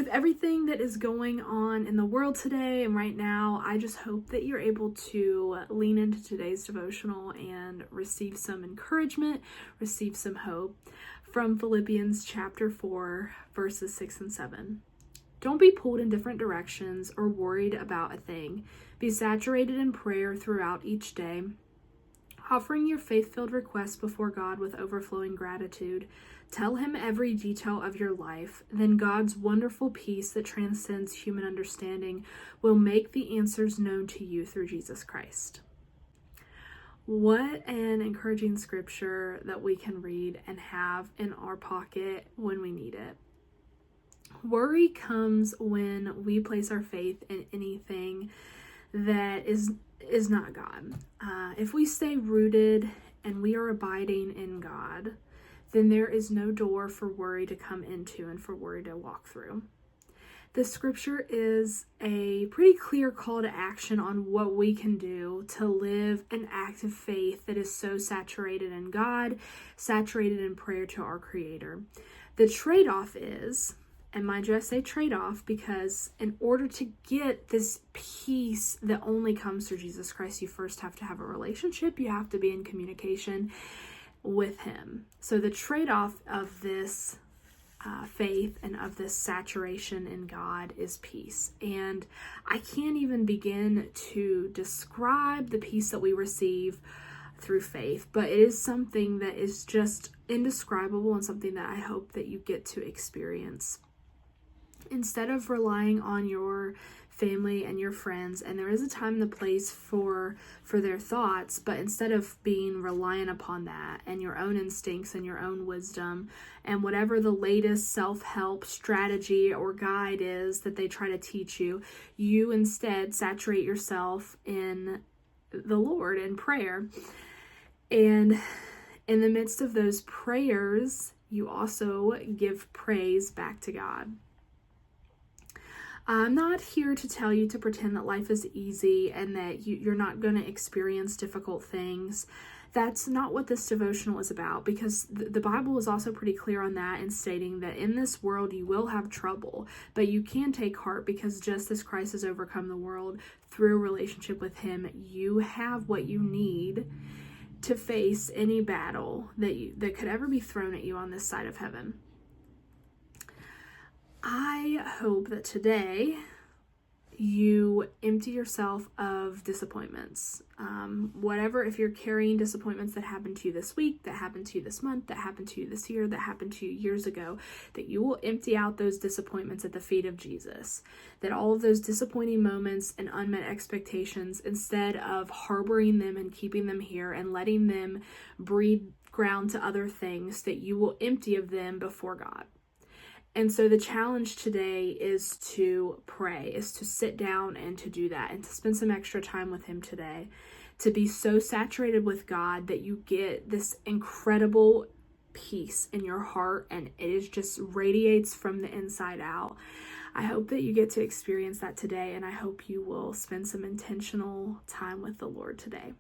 With everything that is going on in the world today and right now, I just hope that you're able to lean into today's devotional and receive some encouragement, receive some hope from Philippians chapter 4, verses 6 and 7. Don't be pulled in different directions or worried about a thing. Be saturated in prayer throughout each day, offering your faith-filled requests before God with overflowing gratitude. Tell him every detail of your life. Then God's wonderful peace that transcends human understanding will make the answers known to you through Jesus Christ. What an encouraging scripture that we can read and have in our pocket when we need it. Worry comes when we place our faith in anything that is not God. If we stay rooted and we are abiding in God, then there is no door for worry to come into and for worry to walk through. The scripture is a pretty clear call to action on what we can do to live an active faith that is so saturated in God, saturated in prayer to our Creator. The trade-off is, and mind you, I say trade-off because in order to get this peace that only comes through Jesus Christ, you first have to have a relationship. You have to be in communication with him. So the trade-off of this faith and of this saturation in God is peace. And I can't even begin to describe the peace that we receive through faith, but it is something that is just indescribable and something that I hope that you get to experience. Instead of relying on your family and your friends, and there is a time and a place for their thoughts, but instead of being reliant upon that and your own instincts and your own wisdom and whatever the latest self-help strategy or guide is that they try to teach you, you instead saturate yourself in the Lord in prayer. And in the midst of those prayers, you also give praise back to God. I'm not here to tell you to pretend that life is easy and that you're not going to experience difficult things. That's not what this devotional is about, because the Bible is also pretty clear on that in stating that in this world you will have trouble, but you can take heart because just as Christ has overcome the world through a relationship with him, you have what you need to face any battle that could ever be thrown at you on this side of heaven. I hope that today you empty yourself of disappointments. Whatever, if you're carrying disappointments that happened to you this week, that happened to you this month, that happened to you this year, that happened to you years ago, that you will empty out those disappointments at the feet of Jesus. That all of those disappointing moments and unmet expectations, instead of harboring them and keeping them here and letting them breed ground to other things, that you will empty of them before God. And so the challenge today is to pray, is to sit down and to do that and to spend some extra time with him today, to be so saturated with God that you get this incredible peace in your heart and it is just radiates from the inside out. I hope that you get to experience that today, and I hope you will spend some intentional time with the Lord today.